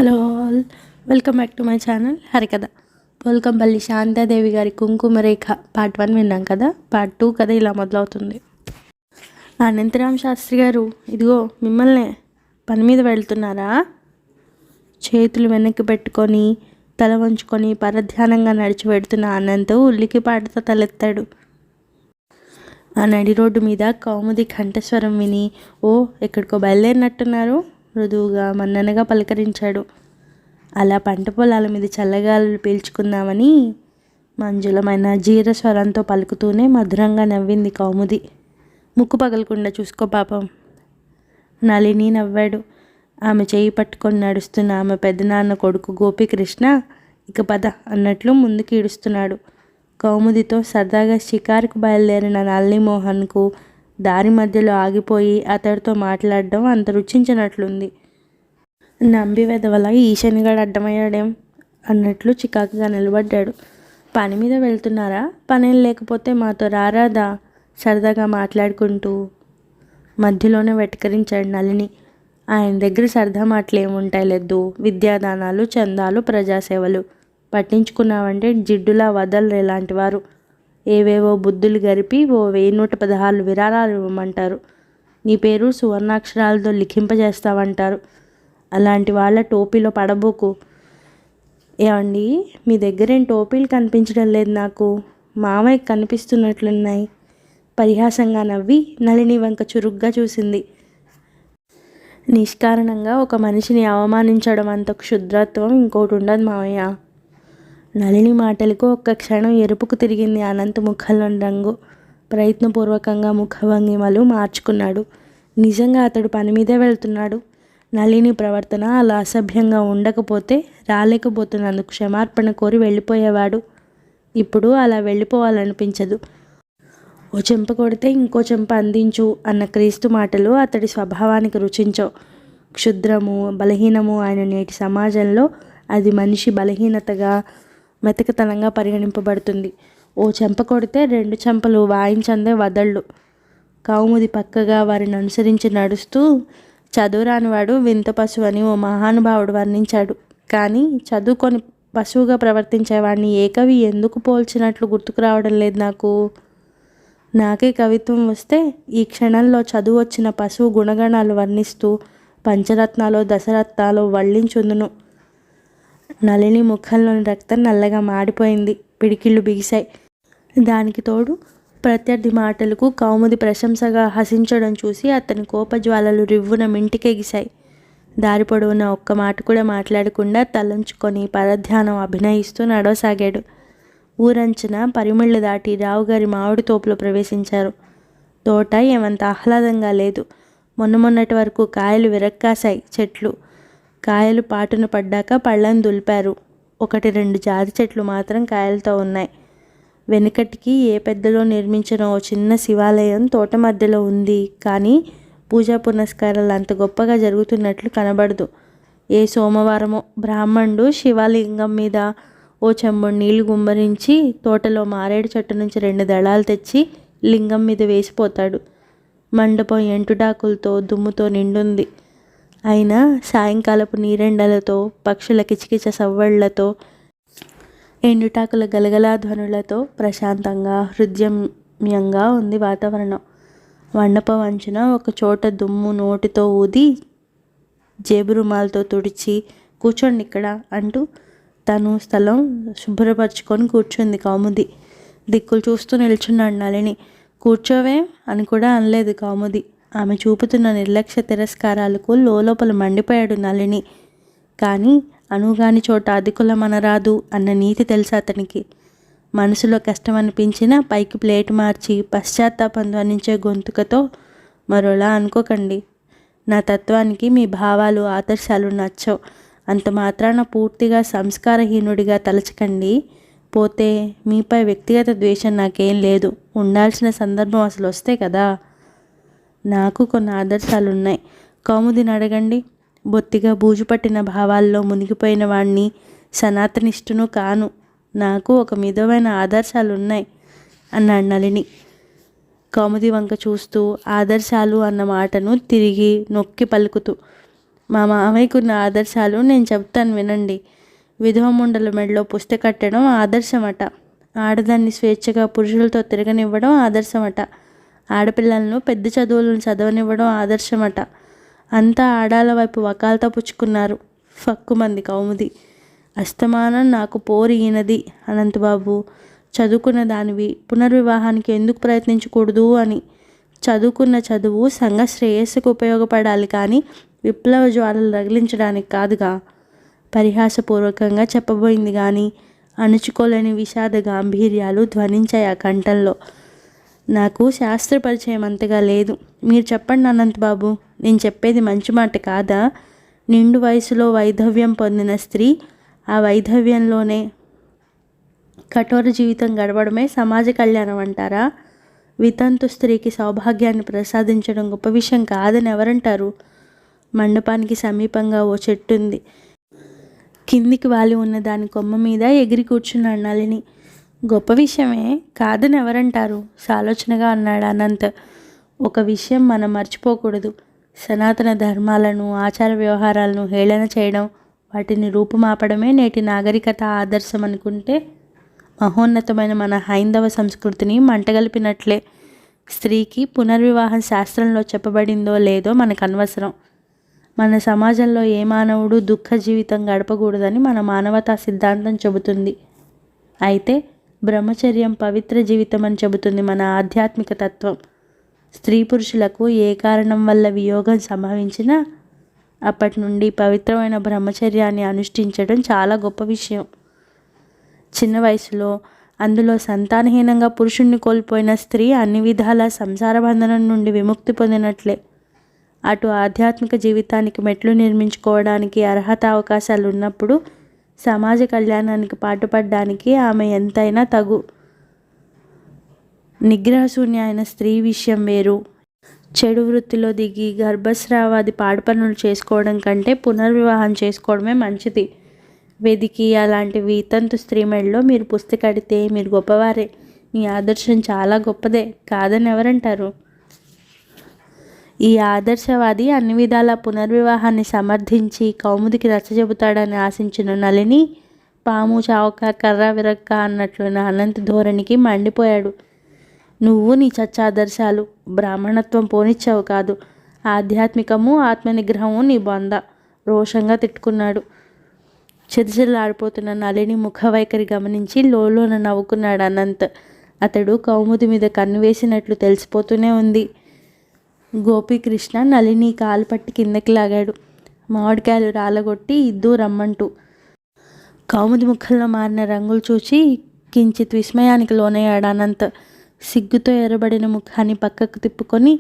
Hello all, welcome back to my channel Harikatha. Polkampalli Shantadevi గారి Kumkumarekha part 1 విన్నాం కదా. పార్ట్ 2 కథ ఇలా మొదలవుతుంది. అనంతరామ శాస్త్రి గారు, ఇదిగో మిమ్మల్నే. పని మీద వెళ్తున్నారా? చేతులు వెనక్కి పెట్టుకొని తల వంచుకొని పరధ్యానంగా నడిచి వెడుతున్న అనంత్ ఉల్లికిపాటుతో తలెత్తాడు. ఆ నడి రోడ్డు మీద కౌముది కంఠస్వరం విని, ఓ ఎక్కడికో బయలుదేరినట్టున్నారు, మృదువుగా మన్ననగా పలకరించాడు. అలా పంట పొలాల మీద చల్లగాలులు పీల్చుకుందామని మంజులమైన జీరస్వరంతో పలుకుతూనే మధురంగా నవ్వింది కౌముది. ముక్కు పగలకుండా చూసుకో పాపం. నళిని నవ్వాడు. ఆమె చేయి పట్టుకొని నడుస్తున్న ఆమె పెద్దనాన్న కొడుకు గోపీకృష్ణ ఇక పద అన్నట్లు ముందుకు ఈడుస్తున్నాడు. కౌముదితో సరదాగా షికారుకు బయలుదేరిన నళినీమోహన్కు దారి మధ్యలో ఆగిపోయి అతడితో మాట్లాడడం అంత రుచించినట్లుంది. నంబి వెదవల ఈ శనిగాడు అడ్డమయ్యాడేం అన్నట్లు చికాకుగా నిలబడ్డాడు. పని మీద వెళ్తున్నారా? పనేం లేకపోతే మాతో రారాదా? సరదాగా మాట్లాడుకుంటూ మధ్యలోనే వెటకరించాడు నళిని. ఆయన దగ్గర సరదా మాటలు ఏముంటాయి లేదు. విద్యాదానాలు, చందాలు, ప్రజాసేవలు పట్టించుకున్నావంటే జిడ్డులా వదలరు ఇలాంటి వారు. ఏవేవో బుద్ధులు గరిపి ఓ 1114 విరాళాలు ఇవ్వమంటారు. నీ పేరు సువర్ణాక్షరాలతో లిఖింపజేస్తావంటారు. అలాంటి వాళ్ళ టోపీలో పడబోకు. ఏమండి, మీ దగ్గరేం టోపీలు కనిపించడం లేదు నాకు. మామయ్య కనిపిస్తున్నట్లున్నాయి. పరిహాసంగా నవ్వి నళిని వంక చురుగ్గా చూసింది. నిష్కారణంగా ఒక మనిషిని అవమానించడం అంత క్షుద్రత్వం ఇంకోటి ఉండదు మామయ్య. నళిని మాటలకు ఒక్క క్షణం ఎరుపుకు తిరిగింది అనంత్ ముఖంలోని రంగు. ప్రయత్నపూర్వకంగా ముఖభంగిమలు మార్చుకున్నాడు. నిజంగా అతడు పని మీదే వెళ్తున్నాడు. నళిని ప్రవర్తన అలా అసభ్యంగా ఉండకపోతే రాలేకపోతున్నందుకు క్షమార్పణ కోరి వెళ్ళిపోయేవాడు. ఇప్పుడు అలా వెళ్ళిపోవాలనిపించదు. ఓ చెంప కొడితే ఇంకో చెంప అందించు అన్న క్రీస్తు మాటలు అతడి స్వభావానికి రుచించవు. క్షుద్రము, బలహీనము ఆయన నేటి సమాజంలో అది మనిషి బలహీనతగా, మెతకతనంగా పరిగణింపబడుతుంది. ఓ చెంప కొడితే 2 చెంపలు వాయించందే వదళ్ళు. కౌముది పక్కగా వారిని అనుసరించి నడుస్తూ చదువురానివాడు వింత పశువు అని ఓ మహానుభావుడు వర్ణించాడు. కానీ చదువుకొని పశువుగా ప్రవర్తించేవాడిని ఏ కవి ఎందుకు పోల్చినట్లు గుర్తుకు రావడం లేదు నాకు. నాకే కవిత్వం వస్తే ఈ క్షణంలో చదువు వచ్చిన పశువు గుణగణాలు వర్ణిస్తూ పంచరత్నాలు, దశరత్నాలు వల్లించుందును. నళిని ముఖంలోని రక్తం నల్లగా మాడిపోయింది. పిడికిళ్ళు బిగిశాయి. దానికి తోడు ప్రత్యర్థి మాటలకు కౌముది ప్రశంసగా హసించడం చూసి అతని కోపజ్వాలలు రివ్వున మింటికెగిశాయి. దారి పొడవున ఒక్క మాట కూడా మాట్లాడకుండా తలంచుకొని పరధ్యానం అభినయిస్తూ నడవసాగాడు. ఊరంచున పరిమిళ్ళు దాటి రావుగారి మామిడి తోపులో ప్రవేశించారు. తోట ఏమంత ఆహ్లాదంగా లేదు. మొన్నటి వరకు కాయలు విరక్కాశాయి చెట్లు. కాయలు పాటున పడ్డాక పళ్ళను దులిపారు. 1-2 జాతి చెట్లు మాత్రం కాయలతో ఉన్నాయి. వెనుకటికి ఏ పెద్దలో నిర్మించిన ఓ చిన్న శివాలయం తోట మధ్యలో ఉంది. కానీ పూజా పునస్కారాలు అంత గొప్పగా జరుగుతున్నట్లు కనబడదు. ఏ సోమవారమో బ్రాహ్మణుడు శివలింగం మీద ఓ చెంబుడు నీళ్లు గుమ్మరించి తోటలో మారేడు చెట్టు నుంచి 2 దళాలు తెచ్చి లింగం మీద వేసిపోతాడు. మండపం ఎంటుడాకులతో దుమ్ముతో నిండుంది. అయినా సాయంకాలపు నీరెండలతో, పక్షుల కిచకిచ సవ్వళ్లతో, ఎండుటాకుల గలగలా ధ్వనులతో ప్రశాంతంగా హృద్యమ్యంగా ఉంది వాతావరణం. మండపం అంచున ఒక చోట దుమ్ము నోటితో ఊది జేబు రుమాలతో తుడిచి కూర్చోండి ఇక్కడ అంటూ తను స్థలం శుభ్రపరచుకొని కూర్చుంది కౌముది. దిక్కులు చూస్తూ నిల్చున్నాడు నళిని. కూర్చోవే అని కూడా అనలేదు కౌముది. ఆమె చూపుతున్న నిర్లక్ష్య తిరస్కారాలకు లోపల మండిపోయాడు నళిని. కానీ అనుగాని చోట అధికుల మనరాదు అన్న నీతి తెలుసు అతనికి. మనసులో కష్టం అనిపించినా పైకి ప్లేట్ మార్చి పశ్చాత్తాపం ధ్వనించే గొంతుకతో, మరోలా అనుకోకండి, నా తత్వానికి మీ భావాలు, ఆదర్శాలు నచ్చవు. అంత మాత్రాన పూర్తిగా సంస్కారహీనుడిగా తలచకండి. పోతే మీపై వ్యక్తిగత ద్వేషం నాకేం లేదు. ఉండాల్సిన సందర్భం అసలు వస్తే కదా. నాకు కొన్ని ఆదర్శాలున్నాయి. కౌముదిని అడగండి. బొత్తిగా బూజు పట్టిన భావాల్లో మునిగిపోయిన వాణ్ణి, సనాతనిష్ఠును కాను. నాకు ఒక మితమైన ఆదర్శాలున్నాయి అన్నాడు నళిని. కౌముది వంక చూస్తూ ఆదర్శాలు అన్న మాటను తిరిగి నొక్కి పలుకుతూ, మా మామయ్యకున్న ఆదర్శాలు నేను చెప్తాను వినండి. విధవముండల మెడలో పుస్తక కట్టడం ఆదర్శమట. ఆడదాన్ని స్వేచ్ఛగా పురుషులతో తిరగనివ్వడం ఆదర్శమట. ఆడపిల్లలను పెద్ద చదువులను చదవనివ్వడం ఆదర్శమట. అంతా ఆడాల వైపు వకాల్తా పుచ్చుకున్నారు. ఫక్కుమంది కౌముది. అస్తమానం నాకు పోరు ఈనది అనంతబాబు. చదువుకున్న దానివి పునర్వివాహానికి ఎందుకు ప్రయత్నించకూడదు అని. చదువుకున్న చదువు సంఘ శ్రేయస్సుకు ఉపయోగపడాలి కానీ విప్లవ జ్వాలలు రగిలించడానికి కాదుగా. పరిహాసపూర్వకంగా చెప్పబోయింది కానీ అణుచుకోలేని విషాద గాంభీర్యాలు ధ్వనించాయి ఆ కంఠంలో. నాకు శాస్త్ర పరిచయం అంతగా లేదు. మీరు చెప్పండి అనంతబాబు. నేను చెప్పేది మంచి మాట కాదా? నిండు వయసులో వైధవ్యం పొందిన స్త్రీ ఆ వైధవ్యంలోనే కఠోర జీవితం గడపడమే సమాజ కళ్యాణం అంటారా? వితంతు స్త్రీకి సౌభాగ్యాన్ని ప్రసాదించడం గొప్ప విషయం కాదని ఎవరంటారు? మండపానికి సమీపంగా ఓ చెట్టు ఉంది. కిందికి వాలి ఉన్న దాని కొమ్మ మీద ఎగిరి కూర్చున్నాడు నళిని. గొప్ప విషయమే కాదని ఎవరంటారు? సాలోచనగా అన్నాడు అనంత్. ఒక విషయం మనం మర్చిపోకూడదు. సనాతన ధర్మాలను ఆచార వ్యవహారాలను హేళన చేయడం, వాటిని రూపుమాపడమే నేటి నాగరికత ఆదర్శం అనుకుంటే మహోన్నతమైన మన హైందవ సంస్కృతిని మంటగలిపినట్లే. స్త్రీకి పునర్వివాహం శాస్త్రంలో చెప్పబడిందో లేదో మనకు అనవసరం. మన సమాజంలో ఏ మానవుడు దుఃఖ జీవితం గడపకూడదని మన మానవతా సిద్ధాంతం చెబుతుంది. అయితే బ్రహ్మచర్యం పవిత్ర జీవితం అని చెబుతుంది మన ఆధ్యాత్మిక తత్వం. స్త్రీ పురుషులకు ఏ కారణం వల్ల వియోగం సంభవించినా అప్పటి నుండి పవిత్రమైన బ్రహ్మచర్యాన్ని అనుష్ఠించడం చాలా గొప్ప విషయం. చిన్న వయసులో అందులో సంతానహీనంగా పురుషుణ్ణి కోల్పోయిన స్త్రీ అన్ని విధాల సంసార బంధనం నుండి విముక్తి పొందినట్లే. అటు ఆధ్యాత్మిక జీవితానికి మెట్లు నిర్మించుకోవడానికి అర్హత అవకాశాలు ఉన్నప్పుడు సమాజ కళ్యాణానికి పాటుపడడానికి ఆమె ఎంతైనా తగు. నిగ్రహశూన్య అయిన స్త్రీ విషయం వేరు. చెడు వృత్తిలో దిగి గర్భస్రావాది పాడు పనులు చేసుకోవడం కంటే పునర్వివాహం చేసుకోవడమే మంచిది. వెదికి అలాంటి వితంతు స్త్రీ మెడలో మీరు పుస్తక కడితే మీరు గొప్పవారే. మీ ఆదర్శం చాలా గొప్పదే కాదని ఎవరంటారు? ఈ ఆదర్శవాది అన్ని విధాల పునర్వివాహాన్ని సమర్థించి కౌముదికి నచ్చజెబుతాడని ఆశించిన నళిని పాము చావక కర్ర విరక్క అన్నట్లు అనంత ధోరణికి మండిపోయాడు. నువ్వు నీ చచ్చాదర్శాలు బ్రాహ్మణత్వం పోనిచ్చావు కాదు. ఆధ్యాత్మికము ఆత్మనిగ్రహము నీ బొంద రోషంగా తిట్టుకున్నాడు. చిరచిరలాడిపోతున్న నళిని ముఖ వైఖరి గమనించి లోలోన నవ్వుకున్నాడు అనంత్. అతడు కౌముది మీద కన్ను వేసినట్లు తెలిసిపోతూనే ఉంది. గోపీకృష్ణ నళిని కాలు పట్టి కిందకి లాగాడు. మామిడికాయలు రాలగొట్టి ఇద్దూ రమ్మంటూ. కౌముది ముఖంలో మారిన రంగులు చూసి కించిత్ విస్మయానికి లోనయ్యాడు అనంత్. సిగ్గుతో ఎర్రబడిన ముఖాన్ని పక్కకు తిప్పుకొని,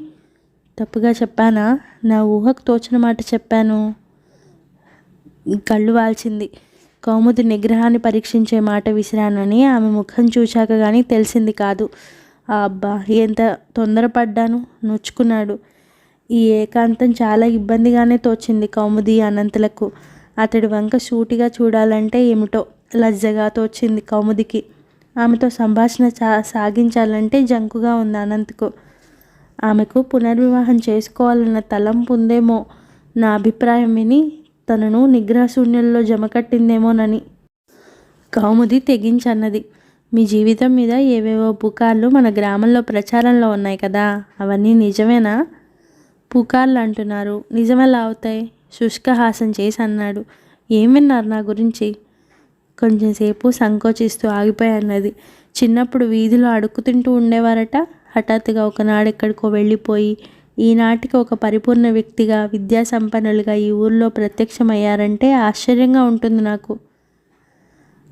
తప్పుగా చెప్పానా? నా ఊహకు తోచిన మాట చెప్పాను. కళ్ళు వాల్చింది. కౌముది నిగ్రహాన్ని పరీక్షించే మాట విసిరానని ఆమె ముఖం చూశాక కానీ తెలిసింది కాదు. అబ్బా ఎంత తొందరపడ్డాను నొచ్చుకున్నాడు. ఈ ఏకాంతం చాలా ఇబ్బందిగానే తోచింది కౌముది అనంతులకు. అతడి వంక సూటిగా చూడాలంటే ఏమిటో లజ్జగా తోచింది కౌముదికి. ఆమెతో సంభాషణ సాగించాలంటే జంకుగా ఉంది అనంత్కు. ఆమెకు పునర్వివాహం చేసుకోవాలన్న తలంపు ఉందేమో. నా అభిప్రాయం విని తనను నిగ్రహశూన్యంలో జమకట్టిందేమోనని. కౌముది తెగించన్నది. మీ జీవితం మీద ఏవేవో పుకార్లు మన గ్రామంలో ప్రచారంలో ఉన్నాయి కదా, అవన్నీ నిజమేనా? పుకార్లు అంటున్నారు, నిజమెలా అవుతాయి? శుష్కహాసం చేసి అన్నాడు. ఏం విన్నారు నా గురించి? కొంచెంసేపు సంకోచిస్తూ ఆగిపోయి అన్నది. చిన్నప్పుడు వీధిలో అడుక్కు తింటూ ఉండేవారట. హఠాత్తుగా ఒకనాడు ఎక్కడికో వెళ్ళిపోయి ఈనాటికి ఒక పరిపూర్ణ వ్యక్తిగా విద్యాసంపన్నులుగా ఈ ఊర్లో ప్రత్యక్షమయ్యారంటే ఆశ్చర్యంగా ఉంటుంది నాకు.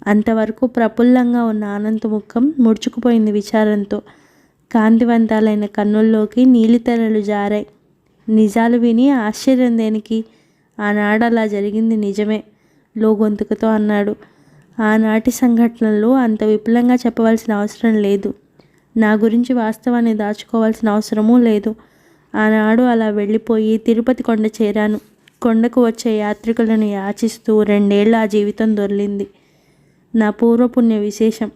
అంతవరకు ప్రఫుల్లంగా ఉన్న అనంత ముఖం ముడుచుకుపోయింది విచారంతో. కాంతివంతాలైన కన్నుల్లోకి నీలితెరలు జారాయి. నిజాలు విని ఆశ్చర్యం దేనికి? ఆనాడు అలా జరిగింది నిజమే లోగొంతుకుతో అన్నాడు. ఆనాటి సంఘటనలు అంత విపులంగా చెప్పవలసిన అవసరం లేదు. నా గురించి వాస్తవాన్ని దాచుకోవాల్సిన అవసరమూ లేదు. ఆనాడు అలా వెళ్ళిపోయి తిరుపతి కొండ చేరాను. కొండకు వచ్చే యాత్రికులను యాచిస్తూ 2 ఏళ్ళు ఆ జీవితం దొర్లింది. నా పూర్వపుణ్య విశేషం.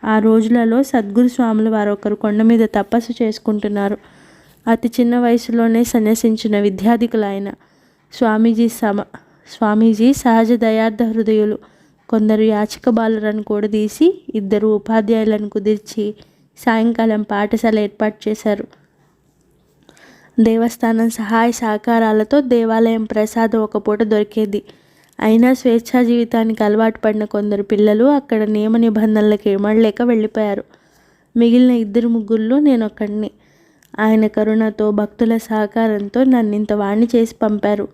ఆ రోజులలో సద్గురు స్వాములు వారు ఒకరు కొండ మీద తపస్సు చేసుకుంటున్నారు. అతి చిన్న వయసులోనే సన్యసించిన విద్యాధికులు ఆయన. స్వామీజీ సహజ దయార్థ హృదయులు. కొందరు యాచక బాలురను కూడదీసి 2 ఉపాధ్యాయులను కుదిర్చి సాయంకాలం పాఠశాల ఏర్పాటు చేశారు. దేవస్థానం సహాయ సహకారాలతో దేవాలయం ప్రసాదం ఒక పూట దొరికేది. అయినా స్వేచ్ఛా జీవితానికి అలవాటు పడిన కొందరు పిల్లలు అక్కడ నియమ నిబంధనలకు ఇమడలేక వెళ్ళిపోయారు. మిగిలిన 2-3 నేనొక్కడిని. ఆయన కరుణతో భక్తుల సహకారంతో నన్నింత వాణ్ణి చేసి పంపారు.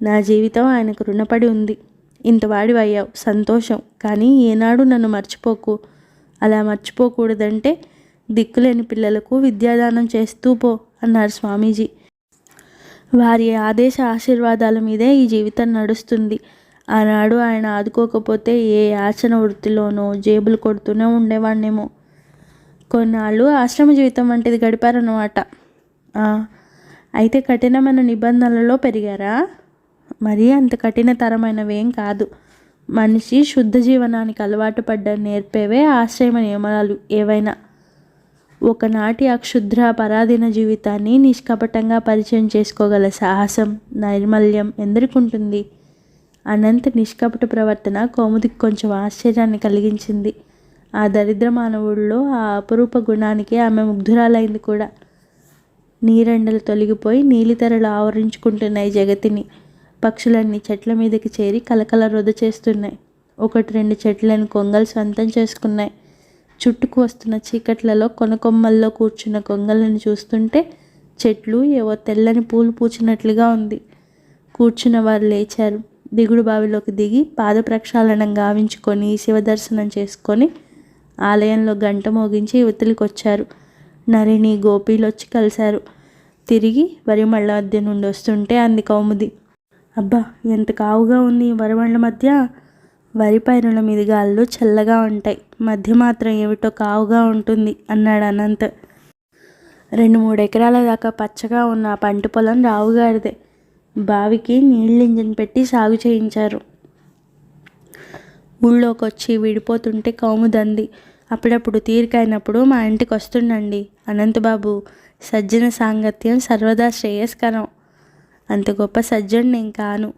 నా జీవితం ఆయనకు రుణపడి ఉంది. ఇంతవాడివయ్యావు, సంతోషం. కానీ ఏనాడు నన్ను మర్చిపోకు. అలా మర్చిపోకూడదంటే దిక్కులేని పిల్లలకు విద్యాదానం చేస్తూ పో అన్నారు స్వామీజీ. వారి ఆదేశ ఆశీర్వాదాల మీదే ఈ జీవితం నడుస్తుంది. ఆనాడు ఆయన ఆదుకోకపోతే ఏ యాచన వృత్తిలోనో జేబులు కొడుతూనే ఉండేవాణ్ణేమో. కొన్నాళ్ళు ఆశ్రమ జీవితం వంటిది గడిపారన్నమాట. అయితే కఠినమైన నిబంధనలలో పెరిగారా? మరీ అంత కఠినతరమైనవేం కాదు. మనిషి శుద్ధ జీవనానికి అలవాటు పడ్డ నేర్పేవే ఆశ్రమ నియమాలు ఏవైనా. ఒకనాటి అక్షుద్ర పరాధీన జీవితాన్ని నిష్కపటంగా పరిచయం చేసుకోగల సాహసం, నైర్మల్యం ఎందరికుంటుంది? అనంత నిష్కపట ప్రవర్తన కౌముదికి కొంచెం ఆశ్చర్యాన్ని కలిగించింది. ఆ దరిద్ర మానవుడిలో ఆ అపురూప గుణానికి ఆమె ముగ్ధురాలైంది కూడా. నీరెండలు తొలగిపోయి నీలితెరలు ఆవరించుకుంటున్నాయి జగతిని. పక్షులన్నీ చెట్ల మీదకి చేరి కలకల రొద చేస్తున్నాయి. 1-2 చెట్లను కొంగలు స్వంతం చేసుకున్నాయి. చుట్టుకు వస్తున్న చీకట్లలో కొమ్మల్లో కూర్చున్న కొంగలను చూస్తుంటే చెట్లు ఏవో తెల్లని పూలు పూచినట్లుగా ఉంది. కూర్చున్న వారు లేచారు. దిగుడు బావిలోకి దిగి పాద ప్రక్షాళనం గావించుకొని శివదర్శనం చేసుకొని ఆలయంలో గంట మోగించి యువతలికి వచ్చారు. నరిని, గోపీలొచ్చి కలిశారు. తిరిగి వరిమళ్ళ మధ్య నుండి వస్తుంటే అంది కౌముది, అబ్బా ఎంత కావుగా ఉంది వరిమళ్ళ మధ్య. వరి పైరుల మీద గాళ్ళు చల్లగా ఉంటాయి, మధ్య మాత్రం ఏమిటో కావుగా ఉంటుంది అన్నాడు అనంత్. 2-3 ఎకరాల దాకా పచ్చగా ఉన్న ఆ పంట పొలం రావుగారిదే. బావికి నీళ్ళింజన్ పెట్టి సాగు చేయించారు. ఊళ్ళోకొచ్చి విడిపోతుంటే కౌముదంది, అప్పుడప్పుడు తీరికైనప్పుడు మా ఇంటికి వస్తుండండి అనంతబాబు. సజ్జన సాంగత్యం సర్వదా శ్రేయస్కరం. అంత గొప్ప సజ్జనుడేం కాను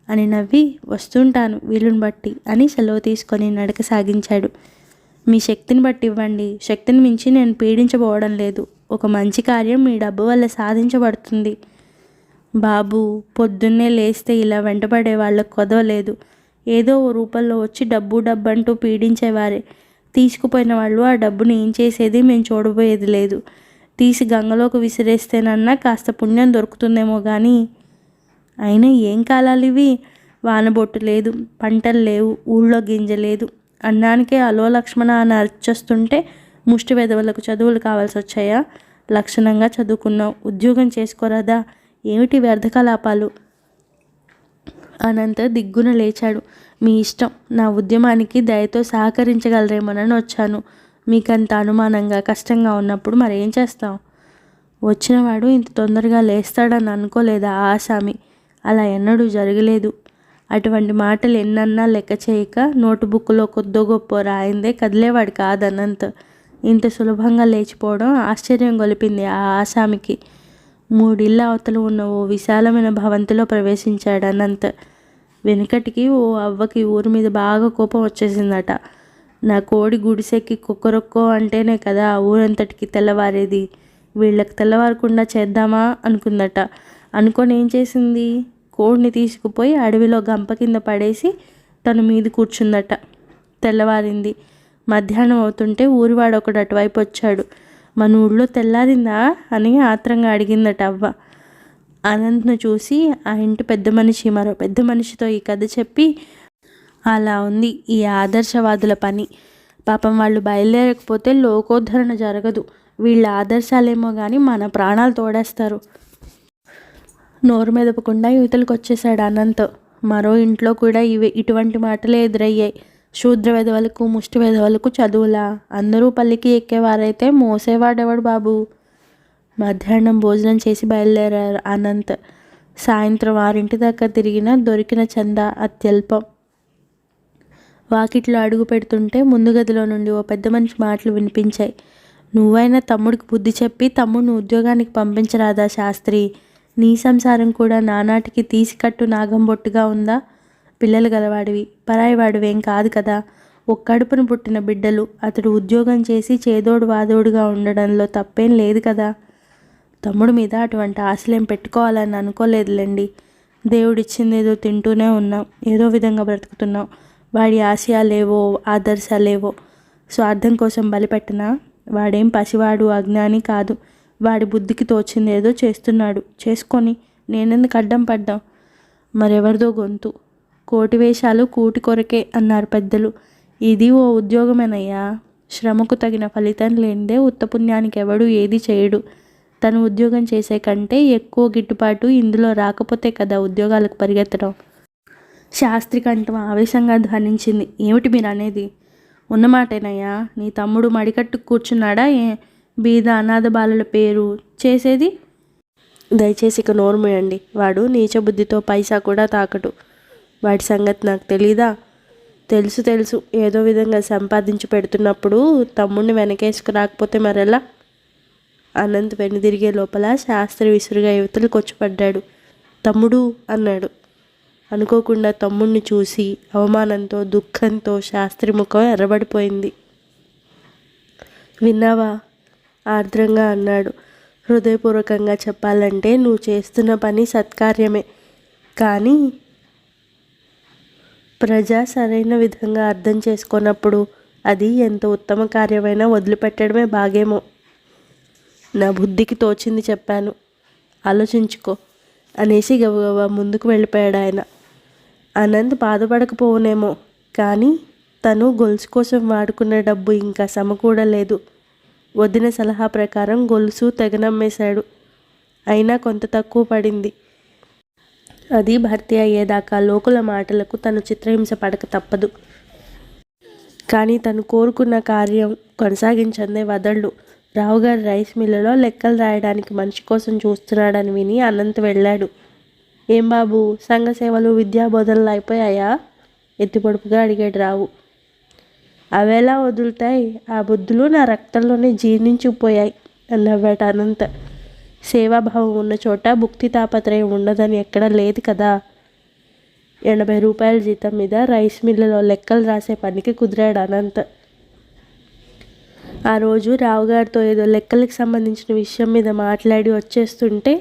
అని నవ్వి, వస్తుంటాను వీలుని బట్టి అని సెలవు తీసుకొని నడక సాగించాడు. మీ శక్తిని బట్టి ఇవ్వండి, శక్తిని మించి నేను పీడించబోవడం లేదు. ఒక మంచి కార్యం మీ డబ్బు వల్ల సాధించబడుతుంది. బాబు, పొద్దున్నే లేస్తే ఇలా వెంటపడే వాళ్ళకు కొదవలేదు. ఏదో ఓ రూపంలో వచ్చి డబ్బు డబ్బు అంటూ పీడించేవారే. తీసుకుపోయిన వాళ్ళు ఆ డబ్బుని ఏం చేసేది మేము చూడబోయేది లేదు. తీసి గంగలోకి విసిరేస్తేనన్నా కాస్త పుణ్యం దొరుకుతుందేమో కానీ. అయినా ఏం కాలాలు ఇవి? వానబొట్టు లేదు, పంటలు లేవు, ఊళ్ళో గింజ లేదు. అన్నానికే అలో లక్ష్మణ అని అర్చొస్తుంటే ముష్టి వెధవలకు చదువులు కావాల్సి వచ్చాయా? లక్షణంగా చదువుకున్నావు, ఉద్యోగం చేసుకోరాదా? ఏమిటి వ్యర్థకలాపాలు? అనంత దిగ్గున లేచాడు. మీ ఇష్టం. నా ఉద్యమానికి దయతో సహకరించగలరేమోనని వచ్చాను. మీకంత అనుమానంగా కష్టంగా ఉన్నప్పుడు మరేం చేస్తాం? వచ్చినవాడు ఇంత తొందరగా లేస్తాడని అనుకోలేదా ఆసామి? అలా ఎన్నడూ జరగలేదు. అటువంటి మాటలు ఎన్నన్నా లెక్క చేయక నోటుబుక్లో కొద్దో గొప్ప రాయిందే కదిలేవాడు కాదు అనంత్. ఇంత సులభంగా లేచిపోవడం ఆశ్చర్యం గొలిపింది ఆ ఆసామికి. 3 ఇళ్ళ అవతల ఉన్న ఓ విశాలమైన భవంతిలో ప్రవేశించాడు అనంత్. వెనుకటికి ఓ అవ్వకి ఊరి మీద బాగా కోపం వచ్చేసిందట. నా కోడి గుడిసెక్కి కుక్కరొక్కో అంటేనే కదా ఆ ఊరంతటికి తెల్లవారేది. వీళ్ళకి తెల్లవారకుండా చేద్దామా అనుకుందట. అనుకొని ఏం చేసింది? కోడిని తీసుకుపోయి అడవిలో గంప కింద పడేసి తను మీద కూర్చుందట. తెల్లవారింది. మధ్యాహ్నం అవుతుంటే ఊరివాడు ఒకడు అటువైపు వచ్చాడు. మన ఊళ్ళో తెల్లారిందా అని ఆత్రంగా అడిగిందట అవ్వ. అనంత్ను చూసి ఆ ఇంటి పెద్ద మనిషి మరో పెద్ద మనిషితో ఈ కథ చెప్పి, అలా ఉంది ఈ ఆదర్శవాదుల పని. పాపం వాళ్ళు బయలుదేరకపోతే లోకోద్ధరణ జరగదు. వీళ్ళ ఆదర్శాలేమో కానీ మన ప్రాణాలు తోడేస్తారు. నోరు మెదపకుండా యువతలకు వచ్చేసాడు అనంత్. మరో ఇంట్లో కూడా ఇటువంటి మాటలే ఎదురయ్యాయి. శూద్ర వెధవలకు, ముష్టి వెధవలకు చదువులా? అందరూ పల్లికి ఎక్కేవారైతే మోసేవాడెవడు బాబు? మధ్యాహ్నం భోజనం చేసి బయలుదేరారు అనంత్. సాయంత్రం 6 దాకా తిరిగినా దొరికిన చందా అత్యల్పం. వాకిట్లో అడుగు పెడుతుంటే ముందు గదిలో నుండి ఓ పెద్ద మనిషి మాటలు వినిపించాయి. నువ్వైనా తమ్ముడికి బుద్ధి చెప్పి తమ్ముడిని ఉద్యోగానికి పంపించరాదా శాస్త్రి? నీ సంసారం కూడా నానాటికి తీసికట్టు నాగంబొట్టుగా ఉందా? పిల్లలు గలవాడివి, పరాయివాడివేం కాదు కదా. ఒక్కడుపున పుట్టిన బిడ్డలు. అతడు ఉద్యోగం చేసి చేదోడు వాదోడుగా ఉండడంలో తప్పేం లేదు కదా. తమ్ముడి మీద అటువంటి ఆశలేం పెట్టుకోవాలని అనుకోలేదులేండి. దేవుడిచ్చిందేదో తింటూనే ఉన్నాం, ఏదో విధంగా బ్రతుకుతున్నాం. వాడి ఆశయాలేవో ఆదర్శాలేవో స్వార్థం కోసం బలిపెట్టనా? వాడేం పసివాడు అజ్ఞాని కాదు. వాడి బుద్ధికి తోచిందేదో చేస్తున్నాడు, చేసుకొని నేనెందుకు అడ్డం పడ్డాం? మరెవరిదో గొంతు. కోటి వేషాలు కూటి కొరకే అన్నారు పెద్దలు. ఇది ఓ ఉద్యోగమేనయ్యా. శ్రమకు తగిన ఫలితం లేనిదే ఉత్తపుణ్యానికి ఎవడు ఏది చేయడు. తను ఉద్యోగం చేసే కంటే ఎక్కువ గిట్టుబాటు ఇందులో రాకపోతే కదా ఉద్యోగాలకు పరిగెత్తడం. శాస్త్రి కంఠం ఆవేశంగా ధ్వనించింది. ఏమిటి మీరు అనేది? ఉన్నమాటేనయ్యా. నీ తమ్ముడు మడికట్టు కూర్చున్నాడా? బీద అనాథ బాలుల పేరు చేసేది? దయచేసి ఇక నోరు మూయండి. వాడు నీచ బుద్ధితో పైసా కూడా తాకడు. వాడి సంగతి నాకు తెలీదా? తెలుసు. ఏదో విధంగా సంపాదించి పెడుతున్నప్పుడు తమ్ముడిని వెనకేసుకు రాకపోతే మరెలా? అనంత్ వెనుదిరిగే లోపల శాస్త్రి విసురుగా యువతలకు వచ్చి పడ్డాడు. తమ్ముడు అన్నాడు. అనుకోకుండా తమ్ముడిని చూసి అవమానంతో దుఃఖంతో శాస్త్రి ముఖం ఎర్రబడిపోయింది. విన్నావా? ఆర్ద్రంగా అన్నాడు. హృదయపూర్వకంగా చెప్పాలంటే నువ్వు చేస్తున్న పని సత్కార్యమే, కానీ ప్రజ సరైన విధంగా అర్థం చేసుకున్నప్పుడు అది ఎంత ఉత్తమ కార్యమైనా వదిలిపెట్టడమే బాగేమో. నా బుద్ధికి తోచింది చెప్పాను, ఆలోచించుకో అనేసి గబగబా ముందుకు వెళ్ళిపోయాడు ఆయన. అనంత్ బాధపడకపోవునేమో, కానీ తను గొలుసు కోసం వాడుకున్న డబ్బు ఇంకా సమకూడలేదు. వదిన సలహా ప్రకారం గొలుసు తెగనమ్మేశాడు. అయినా కొంత తక్కువ పడింది. అది భర్తీ అయ్యేదాకా లోకుల మాటలకు తను చిత్రహింస పడక తప్పదు. కానీ తను కోరుకున్న కార్యం కొనసాగించందే వదళ్ళు. రావుగారి రైస్ మిల్లులో లెక్కలు రాయడానికి మనిషి కోసం చూస్తున్నాడని విని అనంత్ వెళ్ళాడు. ఏం బాబు, సంఘ సేవలు విద్యాబోధనలు అయిపోయాయా? ఎత్తిపొడుపుగా అడిగాడు రావు. అవేలా వదులుతాయి? ఆ బుద్ధులు నా రక్తంలోనే జీర్ణించుకుపోయాయి అన్నవాట అనంత్. సేవాభావం ఉన్న చోట భుక్తి తాపత్రయం ఉండదని ఎక్కడా లేదు కదా. 80 రూపాయల జీతం మీద రైస్ మిల్లులో లెక్కలు రాసే పనికి కుదిరాడు అనంత్. ఆ రోజు రావుగారితో ఏదో లెక్కలకు సంబంధించిన విషయం మీద మాట్లాడి వచ్చేస్తుంటే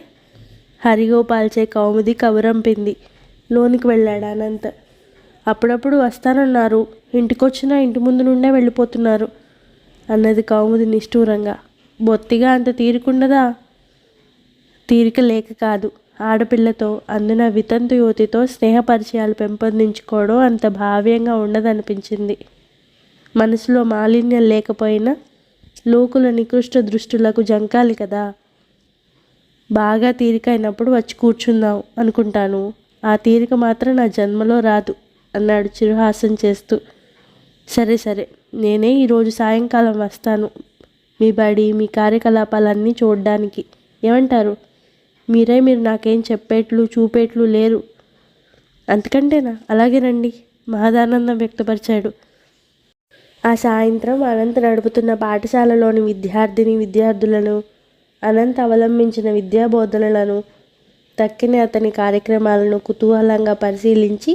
హరిగోపాల్చే కౌముది కబురంపింది. లోనికి వెళ్ళాడు అనంత్. అప్పుడప్పుడు వస్తానన్నారు, ఇంటికొచ్చినా ఇంటి ముందు నుండే వెళ్ళిపోతున్నారు అన్నది కౌముది నిష్ఠూరంగా. బొత్తిగా అంత తీరికుండదా? తీరిక లేక కాదు, ఆడపిల్లతో అందున వితంతు యువతితో స్నేహపరిచయాలు పెంపొందించుకోవడం అంత భావ్యంగా ఉండదనిపించింది. మనసులో మాలిన్యం లేకపోయినా లోకుల నికృష్ట దృష్టులకు జంకాలి కదా. బాగా తీరికైనప్పుడు వచ్చి కూర్చుందాం అనుకుంటాను. ఆ తీరిక మాత్రం నా జన్మలో రాదు అన్నాడు చిరుహాసం చేస్తూ. సరే, నేనే ఈరోజు సాయంకాలం వస్తాను మీ బడి మీ కార్యకలాపాలన్నీ చూడ్డానికి. ఏమంటారు? మీరు నాకేం చెప్పేట్లు చూపేట్లు లేరు. అంతకంటేనా? అలాగే రండి మహదానందం వ్యక్తపరిచాడు. ఆ సాయంత్రం అనంత్ నడుపుతున్న పాఠశాలలోని విద్యార్థులను, అనంత్ అవలంబించిన విద్యాబోధనలను, తక్కిన అతని కార్యక్రమాలను కుతూహలంగా పరిశీలించి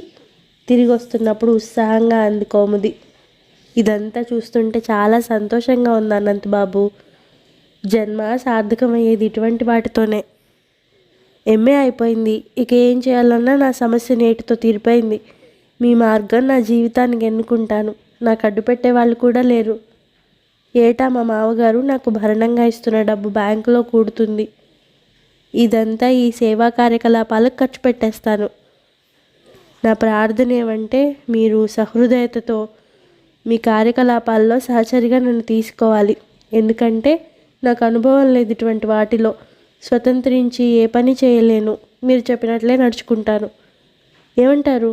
తిరిగి వస్తున్నప్పుడు ఉత్సాహంగా అంది కౌముది. ఇదంతా చూస్తుంటే చాలా సంతోషంగా ఉంది అనంత్ బాబు. జన్మ సార్థకమయ్యేది ఇటువంటి వాటితోనే. ఎంఏ అయిపోయింది, ఇక ఏం చేయాలన్నా నా సమస్య నేటితో తీరిపోయింది. మీ మార్గం నా జీవితానికి ఎన్నుకుంటాను. నాకు అడ్డుపెట్టే వాళ్ళు కూడా లేరు. ఏటా మా మామగారు నాకు భరణంగా ఇస్తున్న డబ్బు బ్యాంకులో కూడుతుంది. ఇదంతా ఈ సేవా కార్యకలాపాలకు ఖర్చు పెట్టేస్తాను. నా ప్రార్థన ఏమంటే మీరు సహృదయతతో మీ కార్యకలాపాల్లో సహచరిగా నన్ను తీసుకోవాలి. ఎందుకంటే నాకు అనుభవం లేదు ఇటువంటి వాటిలో. స్వతంత్రించి ఏ పని చేయలేను. మీరు చెప్పినట్లే నడుచుకుంటాను. ఏమంటారు?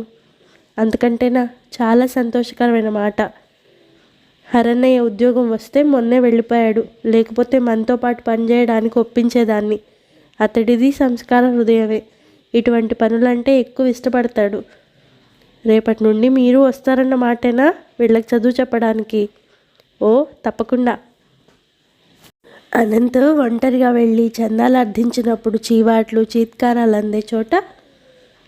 అంతకంటేనా? చాలా సంతోషకరమైన మాట. హరన్నయ్య ఉద్యోగం వస్తే మొన్నే వెళ్ళిపోయాడు. లేకపోతే మనతో పాటు పనిచేయడానికి ఒప్పించేదాన్ని. అతడిది సంస్కార హృదయమే. ఇటువంటి పనులంటే ఎక్కువ ఇష్టపడతాడు. రేపటి నుండి మీరు వస్తారన్న మాటేనా వీళ్ళకి చదువు చెప్పడానికి? ఓ తప్పకుండా అనంత్ ఒంటరిగా వెళ్ళి చందాలు అర్థించినప్పుడు చీవాట్లు చీత్కారాలు అందే చోట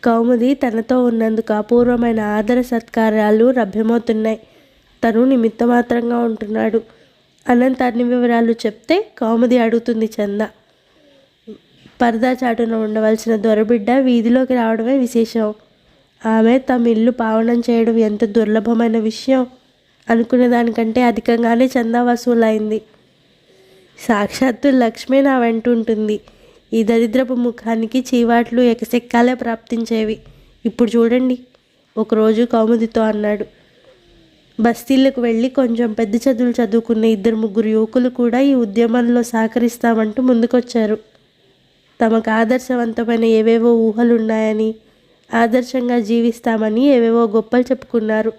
కౌముది తనతో ఉన్నందుకు అపూర్వమైన ఆదర సత్కారాలు లభ్యమవుతున్నాయి. తను నిమిత్తమాత్రంగా ఉంటున్నాడు. అనంత్ అన్ని వివరాలు చెప్తే కౌముది అడుగుతుంది చంద. పరదా చాటున ఉండవలసిన దొరబిడ్డ వీధిలోకి రావడమే విశేషం. ఆమె తమ ఇల్లు పావనం చేయడం ఎంత దుర్లభమైన విషయం. అనుకునే దానికంటే అధికంగానే చందా వసూలైంది. సాక్షాత్తు లక్ష్మే నా వెంట ఉంటుంది. ఈ దరిద్రపు ముఖానికి చీవాట్లు ఎకసెక్కాలే ప్రాప్తించేవి. ఇప్పుడు చూడండి, ఒకరోజు కౌముదితో అన్నాడు. బస్తీలకు వెళ్ళి కొంచెం పెద్ద చదువులు చదువుకున్న 2-3 యువకులు కూడా ఈ ఉద్యమంలో సహకరిస్తామంటూ ముందుకొచ్చారు. తమకు ఆదర్శవంతమైన ఏవేవో ఊహలున్నాయని, ఆదర్శంగా జీవిస్తామని ఏవేవో గొప్పలు చెప్పుకున్నారు.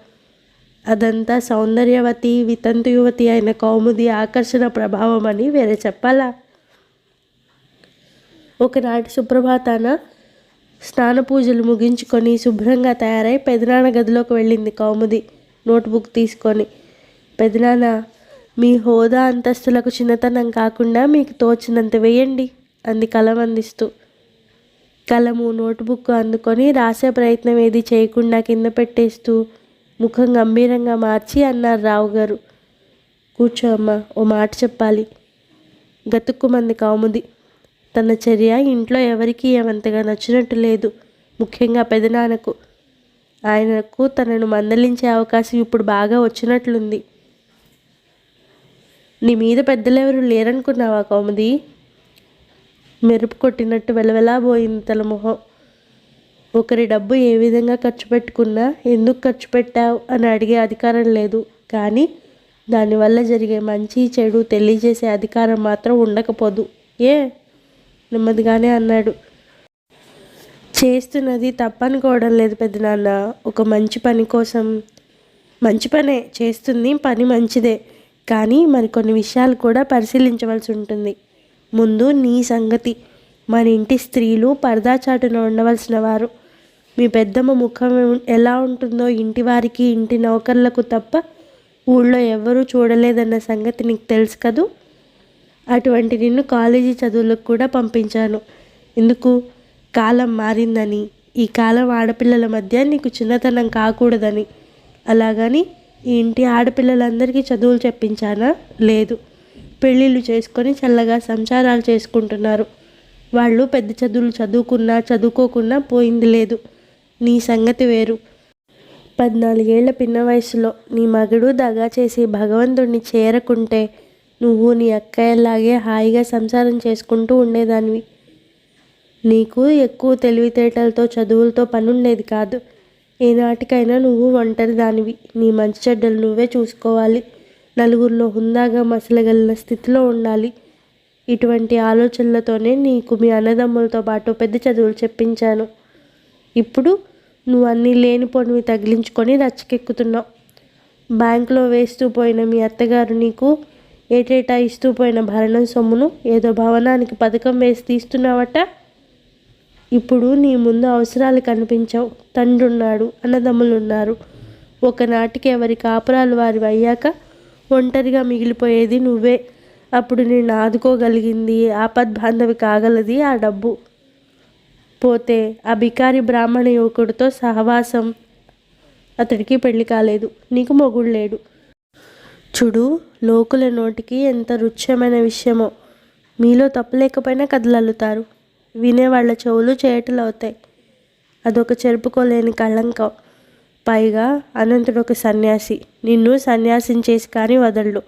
అదంతా సౌందర్యవతి వితంతు యువతి అయిన కౌముది ఆకర్షణ ప్రభావం అని వేరే చెప్పాలా? ఒకనాటి సుప్రభాతాన స్నానపూజలు ముగించుకొని శుభ్రంగా తయారై పెదనాన్న గదిలోకి వెళ్ళింది కౌముది నోట్బుక్ తీసుకొని. పెదనాన్న, మీ హోదా అంతస్తులకు చిన్నతనం కాకుండా మీకు తోచినంత వేయండి అంది కలం అందిస్తూ. కలము నోట్బుక్ అందుకొని రాసే ప్రయత్నం ఏది చేయకుండా కింద పెట్టేస్తూ ముఖం గంభీరంగా మార్చి అన్నారు రావుగారు. కూర్చో అమ్మా, ఓ మాట చెప్పాలి. గతుక్కుమంది కౌముది. తన చర్య ఇంట్లో ఎవరికీ ఏమంతగా నచ్చినట్టు లేదు, ముఖ్యంగా పెదనాన్నకు. ఆయనకు తనను మందలించే అవకాశం ఇప్పుడు బాగా వచ్చినట్లుంది. నీ మీద పెద్దలెవరు లేరనుకున్నావా కౌముది? మెరుపు కొట్టినట్టు వెలవెలాబోయింది తన మొహం. ఒకరి డబ్బు ఏ విధంగా ఖర్చు పెట్టుకున్నా ఎందుకు ఖర్చు పెట్టావు అని అడిగే అధికారం లేదు, కానీ దానివల్ల జరిగే మంచి చెడు తెలియజేసే అధికారం మాత్రం ఉండకపోదు. ఏ? నెమ్మదిగానే అన్నాడు. చేస్తున్నది తప్పనుకోవడం లేదు పెద్దనాన్న. ఒక మంచి పని కోసం. మంచి పనే చేస్తుంది, పని మంచిదే, కానీ మరికొన్ని విషయాలు కూడా పరిశీలించవలసి ఉంటుంది. ముందు నీ సంగతి. మన ఇంటి స్త్రీలు పరదా చాటున ఉండవలసిన వారు. మీ పెద్దమ్మ ముఖం ఎలా ఉంటుందో ఇంటి వారికి ఇంటి నౌకర్లకు తప్ప ఊళ్ళో ఎవరూ చూడలేదన్న సంగతి నీకు తెలుసు కదూ. అటువంటి నిన్ను కాలేజీ చదువులకు కూడా పంపించాను. ఎందుకు? కాలం మారిందని, ఈ కాలం ఆడపిల్లల మధ్య నీకు చిన్నతనం కాకూడదని. అలాగని ఈ ఇంటి ఆడపిల్లలందరికీ చదువులు చెప్పించానా? లేదు. పెళ్ళిళ్ళు చేసుకొని చల్లగా సంసారాలు చేసుకుంటున్నారు. వాళ్ళు పెద్ద చదువులు చదువుకున్నా చదువుకోకున్నా పోయింది లేదు. నీ సంగతి వేరు. 14 ఏళ్ల పిన్న వయసులో నీ మగడు దగా చేసి భగవంతుడిని చేరకుంటే నువ్వు నీ అక్కయ్యలాగే హాయిగా సంసారం చేసుకుంటూ ఉండేదానివి. నీకు ఎక్కువ తెలివితేటలతో చదువులతో పనుండేది కాదు. ఏనాటికైనా నువ్వు ఒంటరి దానివి. నీ మంచి చెడ్డలు నువ్వే చూసుకోవాలి. నలుగురిలో హుందాగా మసలగలిగిన స్థితిలో ఉండాలి. ఇటువంటి ఆలోచనలతోనే నీకు మీ అన్నదమ్ములతో పాటు పెద్ద చదువులు చెప్పించాను. ఇప్పుడు నువ్వు అన్నీ లేనిపోనివి తగిలించుకొని రచ్చకెక్కుతున్నావు. బ్యాంకులో వేస్తూ పోయిన మీ అత్తగారు నీకు ఏటేటా ఇస్తూ పోయిన భరణం సొమ్మును ఏదో భవనానికి పథకం వేసి తీస్తున్నావట. ఇప్పుడు నీ ముందు అవసరాలు కనిపించవు. తండ్రున్నాడు, అన్నదమ్ములున్నారు. ఒకనాటికి ఎవరి కాపురాలు వారివి అయ్యాక ఒంటరిగా మిగిలిపోయేది నువ్వే. అప్పుడు నేను ఆదుకోగలిగింది, ఆపద్బాంధవి కాగలది ఆ డబ్బు. పోతే ఆ బికారి బ్రాహ్మణ యువకుడితో సహవాసం. అతడికి పెళ్లి కాలేదు, నీకు మొగుడు లేడు. చూడు, లోకుల నోటికి ఎంత రుచ్యమైన విషయమో. మీలో తప్పులేకపోయినా కథలల్లుతారు. వినేవాళ్ల చెవులు చేటలు అవుతాయి. అదొక చెరుపుకోలేని కళంకం. పైగా అనంతుడు ఒక సన్యాసి. నిన్ను సన్యాసిని చేసి కానీ వదలడు.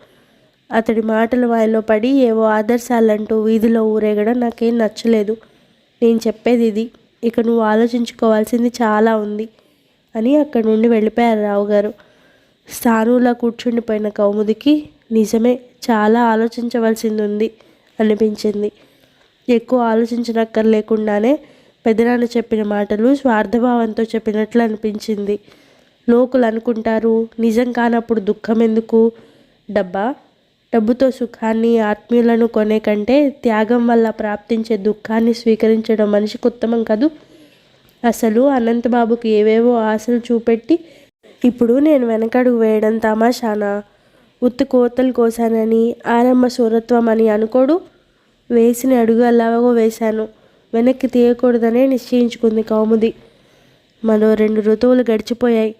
అతడి మాటల వాయిలో పడి ఏవో ఆదర్శాలంటూ వీధిలో ఊరేగడం నాకేం నచ్చలేదు. నేను చెప్పేది ఇది. ఇక నువ్వు ఆలోచించుకోవాల్సింది చాలా ఉంది అని అక్కడి నుండి వెళ్ళిపోయారు రావుగారు. స్థానంలో కూర్చుండిపోయిన కౌముదికి నిజమే చాలా ఆలోచించవలసింది ఉంది అనిపించింది. ఎక్కువ ఆలోచించనక్కర్లేకుండానే పెదనాన్న చెప్పిన మాటలు స్వార్థభావంతో చెప్పినట్లు అనిపించింది. లోకులు అనుకుంటారు, నిజం కానప్పుడు దుఃఖం ఎందుకు? డబ్బుతో సుఖాన్ని ఆత్మీయులను కొనే కంటే త్యాగం వల్ల ప్రాప్తించే దుఃఖాన్ని స్వీకరించడం మనిషికి ఉత్తమం కదూ. అసలు అనంతబాబుకి ఏవేవో ఆశలు చూపెట్టి ఇప్పుడు నేను వెనకడుగు వేయడం తమాషానా? ఉత్తి కోతలు కోసానని, ఆరంభ శూరత్వం అని అనుకోడు. వేసిన అడుగు అలాగో వేశాను, వెనక్కి తీయకూడదనే నిశ్చయించుకుంది కౌముది. మరో 2 ఋతువులు గడిచిపోయాయి.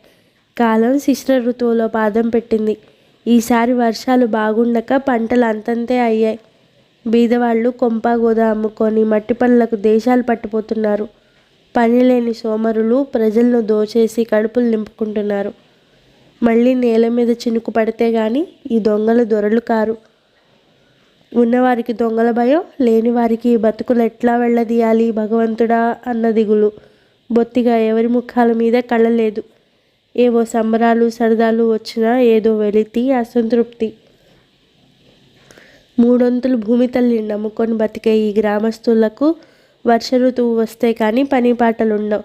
కాలం శిశిర ఋతువులో పాదం పెట్టింది. ఈసారి వర్షాలు బాగుండక పంటలు అంతంతే అయ్యాయి. బీదవాళ్ళు కొంపగోద అమ్ముకొని మట్టి పనులకు దేశాలు పట్టిపోతున్నారు. పనిలేని సోమరులు ప్రజలను దోచేసి కడుపులు నింపుకుంటున్నారు. మళ్ళీ నేల మీద చినుకు పడితే గాని ఈ దొంగలు దొరలు కారు. ఉన్నవారికి దొంగల భయం, లేని వారికి బతుకులు ఎట్లా వెళ్ళదీయాలి భగవంతుడా అన్న దిగులు. బొత్తిగా ఎవరి ముఖాల మీద కళ్ళలేదు. ఏవో సంబరాలు సరదాలు వచ్చినా ఏదో వెలితి, అసంతృప్తి. 3 భూమి తల్లిని నమ్ముకొని బతికే ఈ గ్రామస్తులకు వర్ష ఋతువు వస్తే కానీ పని పాటలుండవు.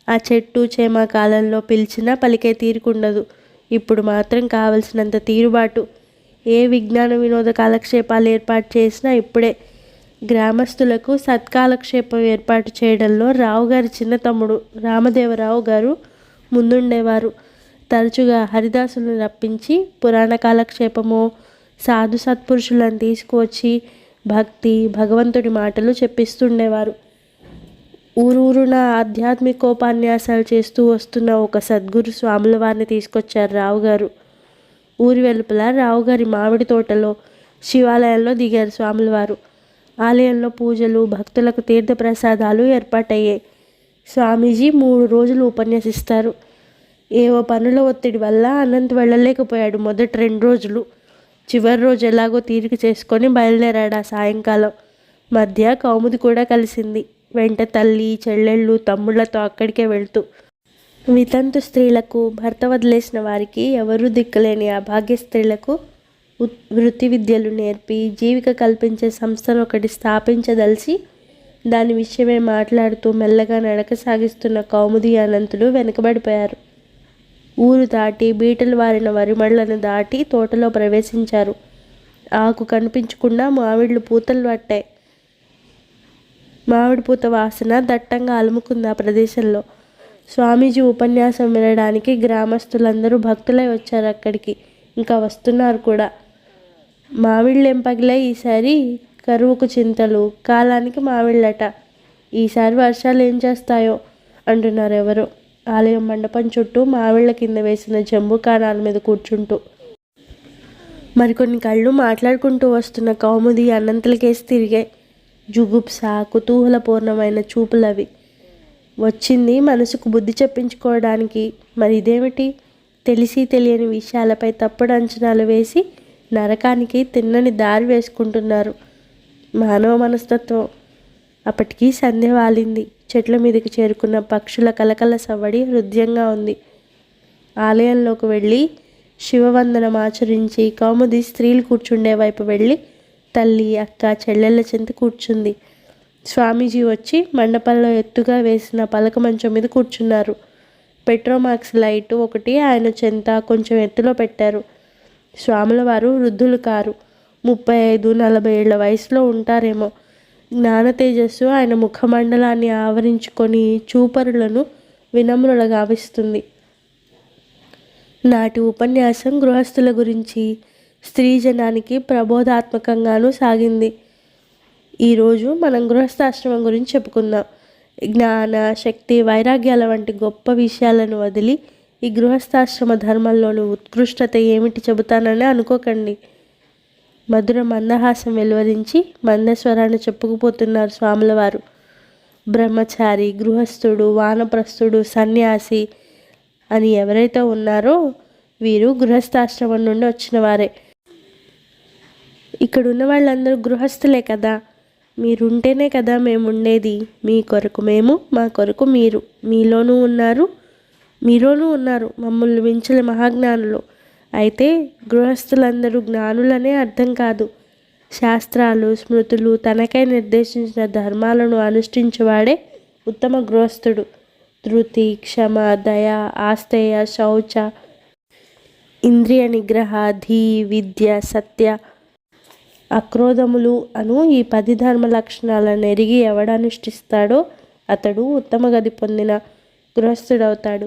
ఆ చెట్టు చేమ కాలంలో పిలిచినా పలికే తీరుకుండదు. ఇప్పుడు మాత్రం కావలసినంత తీరుబాటు. ఏ విజ్ఞాన వినోద కాలక్షేపాలు ఏర్పాటు చేసినా ఇప్పుడే. గ్రామస్తులకు సత్కాలక్షేపం ఏర్పాటు చేయడంలో రావుగారి చిన్న తమ్ముడు రామదేవరావు గారు ముందుండేవారు. తరచుగా హరిదాసులను రప్పించి పురాణ కాలక్షేపమో, సాధు సత్పురుషులను తీసుకువచ్చి భక్తి, భగవంతుడి మాటలు చెప్పిస్తుండేవారు. ఊరూరున ఆధ్యాత్మికోపన్యాసాలు చేస్తూ వస్తున్న ఒక సద్గురు స్వాముల వారిని తీసుకొచ్చారు రావుగారు. ఊరి వెలుపల రావుగారి మామిడి తోటలో శివాలయంలో దిగారు స్వాములవారు. ఆలయంలో పూజలు, భక్తులకు తీర్థ ప్రసాదాలు ఏర్పాటయ్యాయి. స్వామీజీ 3 రోజులు ఉపన్యసిస్తారు. ఏవో పనుల ఒత్తిడి వల్ల అనంత్ వెళ్ళలేకపోయాడు మొదటి 2 రోజులు. చివరి రోజు ఎలాగో తీరిక చేసుకొని బయలుదేరాడు. ఆ సాయంకాలం మధ్య కౌముది కూడా కలిసింది. వెంట తల్లి, చెల్లెళ్ళు, తమ్ముళ్లతో అక్కడికే వెళ్తూ. వితంతు స్త్రీలకు, భర్త వదిలేసిన వారికి, ఎవరూ దిక్కులేని అభాగ్య స్త్రీలకు వృత్తి విద్యలు నేర్పి జీవిక కల్పించే సంస్థను ఒకటి స్థాపించదలిచి దాని విషయమే మాట్లాడుతూ మెల్లగా నడక సాగిస్తున్న కౌముది అనంతుడు వెనుకబడిపోయారు. ఊరు దాటి బీటలు వారిన వరిమళ్లను దాటి తోటలో ప్రవేశించారు. ఆకు కనిపించకుండా మామిళ్ళు పూతలు పట్టాయి. మామిడి పూత వాసన దట్టంగా అలుముకుంది ఆ ప్రదేశంలో. స్వామీజీ ఉపన్యాసం వినడానికి గ్రామస్తులందరూ భక్తులై వచ్చారు అక్కడికి. ఇంకా వస్తున్నారు కూడా. మామిళ్ళేం పగిలాయి ఈసారి, కరువుకు చింతలు, కాలానికి మామిళ్ళట. ఈసారి వర్షాలు ఏం చేస్తాయో అంటున్నారు ఎవరో. ఆలయం మండపం చుట్టూ మామిళ్ళ కింద వేసిన జంబు కాణాల మీద కూర్చుంటూ. మరికొన్ని కళ్ళు మాట్లాడుకుంటూ వస్తున్న కౌముది అనంతలకేసి తిరిగాయి. జుగుప్స, కుతూహలపూర్ణమైన చూపులవి. వచ్చింది మనసుకు బుద్ధి చెప్పించుకోవడానికి. మరి ఇదేమిటి? తెలిసి తెలియని విషయాలపై తప్పుడు అంచనాలు వేసి నరకానికి తిన్నని దారి వేసుకుంటున్నారు. మానవ మనస్తత్వం. అప్పటికి సంధ్య వాలింది. చెట్ల మీదకి చేరుకున్న పక్షుల కలకల సవ్వడి హృదయంగా ఉంది. ఆలయంలోకి వెళ్ళి శివవందనం ఆచరించి కౌముది స్త్రీలు కూర్చుండే వైపు వెళ్ళి తల్లి, అక్క, చెల్లెళ్ళ చెంత కూర్చుంది. స్వామీజీ వచ్చి మండపంలో ఎత్తుగా వేసిన పలక మంచం మీద కూర్చున్నారు. పెట్రోమాక్స్ లైటు ఒకటి ఆయన చెంత కొంచెం ఎత్తులో పెట్టారు. స్వాముల వారు వృద్ధులు కారు. 35-40 ఏళ్ల వయసులో ఉంటారేమో. జ్ఞాన తేజస్సు ఆయన ముఖమండలాన్ని ఆవరించుకొని చూపరులను వినమ్రుల గావిస్తుంది. నాటి ఉపన్యాసం గృహస్థుల గురించి, స్త్రీ జనానికి ప్రబోధాత్మకంగానూ సాగింది. ఈరోజు మనం గృహస్థాశ్రమం గురించి చెప్పుకుందాం. జ్ఞాన, శక్తి, వైరాగ్యాల వంటి గొప్ప విషయాలను వదిలి ఈ గృహస్థాశ్రమ ధర్మంలోని ఉత్కృష్టత ఏమిటి చెబుతానని అనుకోకండి. మధుర మందహాసం వెలువరించి మందస్వరాన్ని చెప్పుకుపోతున్నారు స్వాముల వారు. బ్రహ్మచారి, గృహస్థుడు, వానప్రస్థుడు, సన్యాసి అని ఎవరైతే ఉన్నారో వీరు గృహస్థాశ్రమం నుండి వచ్చిన వారే. ఇక్కడ ఉన్న వాళ్ళందరూ గృహస్థులే కదా. మీరుంటేనే కదా మేముండేది. మీ కొరకు మేము, మా కొరకు మీరు. మీలోనూ ఉన్నారు మమ్మల్ని మించిన మహాజ్ఞానులు. అయితే గృహస్థులందరూ జ్ఞానులనే అర్థం కాదు. శాస్త్రాలు, స్మృతులు తనకై నిర్దేశించిన ధర్మాలను అనుష్ఠించేవాడే ఉత్తమ గృహస్థుడు. ధృతి, క్షమ, దయ, ఆస్తేయ, శౌచ, ఇంద్రియ నిగ్రహ, ధీ, విద్య, సత్య, అక్రోధములు అను ఈ 10 ధర్మ లక్షణాలను ఎరిగి ఎవడనుష్ఠిస్తాడో అతడు ఉత్తమ గతి పొందిన గృహస్థుడవుతాడు.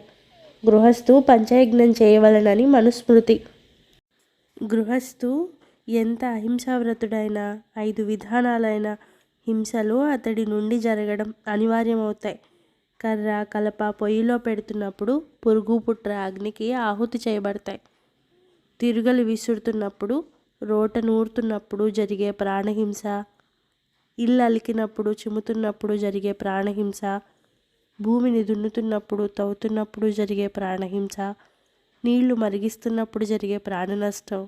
గృహస్థు పంచయజ్ఞం చేయవలనని మనుస్మృతి. గృహస్థు ఎంత అహింసావ్రతుడైనా 5 విధానాలైన హింసలు అతడి నుండి జరగడం అనివార్యమవుతాయి. కర్ర కలప పొయ్యిలో పెడుతున్నప్పుడు పురుగు పుట్ర అగ్నికి ఆహుతి చేయబడతాయి. తిరుగలి విసురుతున్నప్పుడు, రోట నూరుతున్నప్పుడు జరిగే ప్రాణహింస, ఇల్లు అలికినప్పుడు చిమ్ముతున్నప్పుడు జరిగే ప్రాణహింస, భూమిని దున్నుతున్నప్పుడు తవ్వుతున్నప్పుడు జరిగే ప్రాణహింస, నీళ్లు మరిగిస్తున్నప్పుడు జరిగే ప్రాణ నష్టం,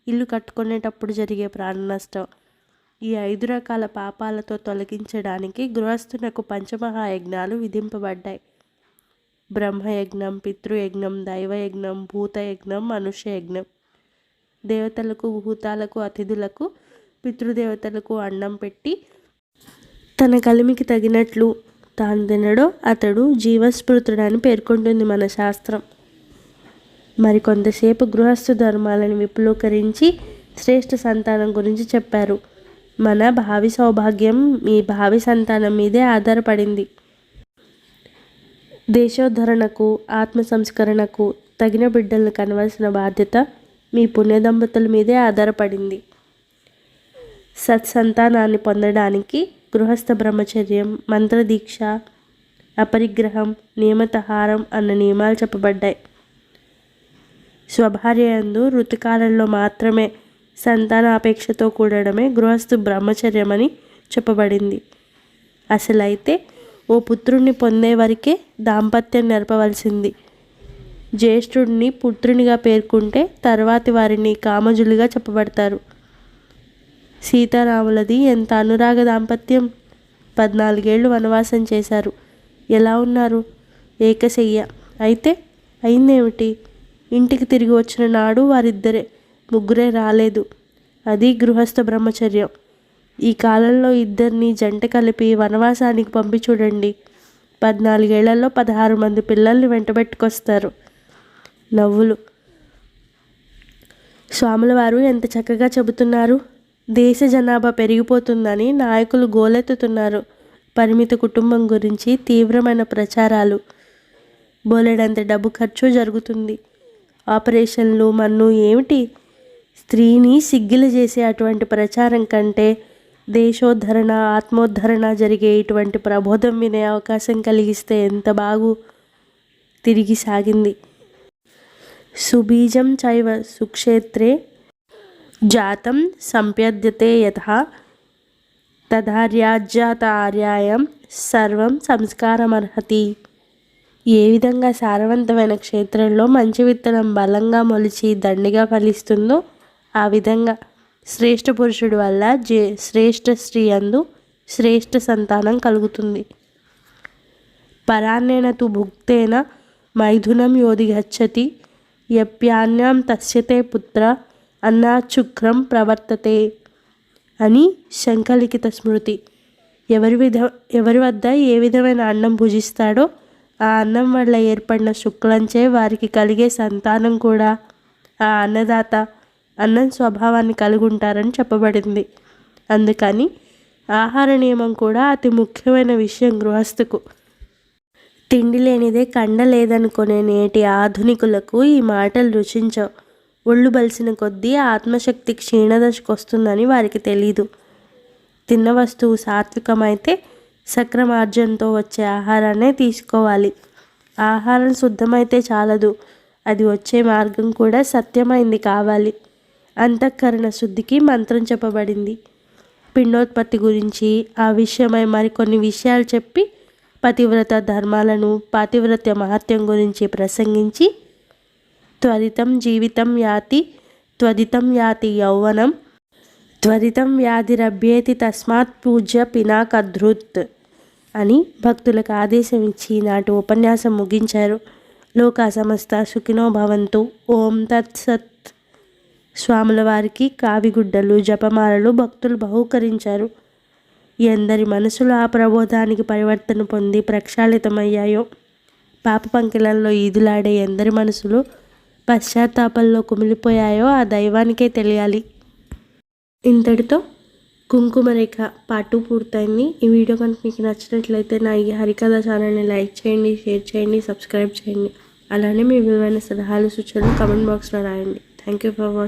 ఇల్లు కట్టుకునేటప్పుడు జరిగే ప్రాణ నష్టం, ఈ 5 రకాల పాపాలతో తొలగించడానికి గృహస్థునకు పంచమహాయజ్ఞాలు విధింపబడ్డాయి. బ్రహ్మయజ్ఞం, పితృయజ్ఞం, దైవయజ్ఞం, భూతయజ్ఞం, మనుష్యయజ్ఞం. దేవతలకు భూతాలకు అతిథులకు పితృదేవతలకు అన్నం పెట్టి తన కలిమికి తగినట్లు తాను తినడో అతడు జీవస్మృతుడని పేర్కొంటుంది మన శాస్త్రం. మరికొంతసేపు గృహస్థు ధర్మాలను విపులీకరించి శ్రేష్ఠ సంతానం గురించి చెప్పారు. మన భావి సౌభాగ్యం మీ భావి సంతానం మీదే ఆధారపడింది. దేశోద్ధరణకు, ఆత్మ సంస్కరణకు తగిన బిడ్డలను కనవలసిన బాధ్యత మీ పుణ్య దంపతుల మీదే ఆధారపడింది. సత్సంతానాన్ని పొందడానికి గృహస్థ బ్రహ్మచర్యం, మంత్రదీక్ష, అపరిగ్రహం, నియమతహారం అన్న నియమాలు చెప్పబడ్డాయి. స్వభార్యందు ఋతుకాలంలో మాత్రమే సంతానాపేక్షతో కూడడమే గృహస్థు బ్రహ్మచర్యమని చెప్పబడింది. అసలైతే ఓ పుత్రుణ్ణి పొందే వరకే దాంపత్యం నెరపవలసింది. జ్యేష్ఠుడిని పుత్రునిగా పేర్కొంటే తర్వాతి వారిని కామజులుగా చెప్పబడతారు. సీతారాములది ఎంత అనురాగ దాంపత్యం! 14 ఏళ్ళు వనవాసం చేశారు. ఎలా ఉన్నారు? ఏకశయ్య. అయితే అయిందేమిటి? ఇంటికి తిరిగి వచ్చిన నాడు వారిద్దరే, ముగ్గురే రాలేదు. అది గృహస్థ బ్రహ్మచర్యం. ఈ కాలంలో ఇద్దరిని జంట కలిపి వనవాసానికి పంపి చూడండి. 14 ఏళ్లలో 16 మంది పిల్లల్ని వెంటబెట్టుకొస్తారు. నవ్వులు. స్వాముల వారు ఎంత చక్కగా చెబుతున్నారు. దేశ జనాభా పెరిగిపోతుందని నాయకులు గోలెత్తుతున్నారు. పరిమిత కుటుంబం గురించి తీవ్రమైన ప్రచారాలు. బోలెడంత డబ్బు ఖర్చు జరుగుతుంది. ఆపరేషన్లు మన్ను ఏమిటి? స్త్రీని సిగ్గిలు చేసే అటువంటి ప్రచారం కంటే దేశోద్ధరణ, ఆత్మోద్ధరణ జరిగే ఇటువంటి ప్రబోధం వినే అవకాశం కలిగిస్తే ఎంత బాగు. తిరిగి సాగింది. సుబీజం చైవ సుక్షేత్రే జాతం సంప్యద్యతే యథా తదార్యాజాత ఆర్యాయం సర్వం సంస్కారమర్హతి. ఏ విధంగా సారవంతమైన క్షేత్రంలో మంచి విత్తనం బలంగా మొలిచి దండిగా ఫలిస్తుందో ఆ విధంగా శ్రేష్ఠ పురుషుడి వల్ల శ్రేష్ఠ స్త్రీ యందు శ్రేష్ఠ సంతానం కలుగుతుంది. పరాన్నేన తు భుక్తేన మైథునం యోధి గచ్చతి యప్యాన్యాం తస్యతే పుత్ర అన్నాచుక్రం ప్రవర్తతే అని శంఖలిఖిత స్మృతి. ఎవరి వద్ద ఏ విధమైన అన్నం భుజిస్తాడో ఆ అన్నం వల్ల ఏర్పడిన శుక్లంచే వారికి కలిగే సంతానం కూడా ఆ అన్నదాత అన్నం స్వభావాన్ని కలిగి ఉంటారని చెప్పబడింది. అందుకని ఆహార నియమం కూడా అతి ముఖ్యమైన విషయం గృహస్థుకు. తిండి లేనిదే కండ లేదనుకునే నేటి ఆధునికులకు ఈ మాటలు రుచించవు. ఒళ్ళు బలిసిన కొద్దీ ఆత్మశక్తి క్షీణదశకు వస్తుందని వారికి తెలీదు. తిన్న వస్తువు సాత్వికమైతే సక్రమార్జనతో వచ్చే ఆహారాన్నే తీసుకోవాలి. ఆహారం శుద్ధమైతే చాలదు, అది వచ్చే మార్గం కూడా సత్యమైంది కావాలి. అంతఃకరణ శుద్ధికి మంత్రం చెప్పబడింది. పిండోత్పత్తి గురించి ఆ విషయమై మరికొన్ని విషయాలు చెప్పి పతివ్రత ధర్మాలను, పాతివ్రత్య మహత్యం గురించి ప్రసంగించి త్వరితం జీవితం యాతి త్వరితం యాతి యౌవనం త్వరితం వ్యాధిరభ్యేతి తస్మాత్ పూజ్య పినాకధృత్ అని భక్తులకు ఆదేశం ఇచ్చి నాటి ఉపన్యాసం ముగించారు. లోకా సమస్త సుఖినో భవంతు. ఓం తత్సత్. స్వాముల వారికి కావిగుడ్డలు, జపమాలలు భక్తులు బహూకరించారు. ఎందరి మనసులు ఆ ప్రబోధానికి పరివర్తన పొంది ప్రక్షాళితమయ్యాయో, పాప పంకిలంలో ఈదులాడే ఎందరి మనసులు పశ్చాత్తాపంలో కుమిలిపోయాయో ఆ దైవానికే తెలియాలి. ఇంతటితో కుంకుమరేఖ పార్ట్ 2 పూర్తయింది. ఈ వీడియో కనుక మీకు నచ్చినట్లయితే నా ఈ హరికథ ఛానల్ని లైక్ చేయండి, షేర్ చేయండి, సబ్స్క్రైబ్ చేయండి. అలానే మీ విలువైన సలహాలు సూచనలు కామెంట్ బాక్స్లో రాయండి. Thank you for watching.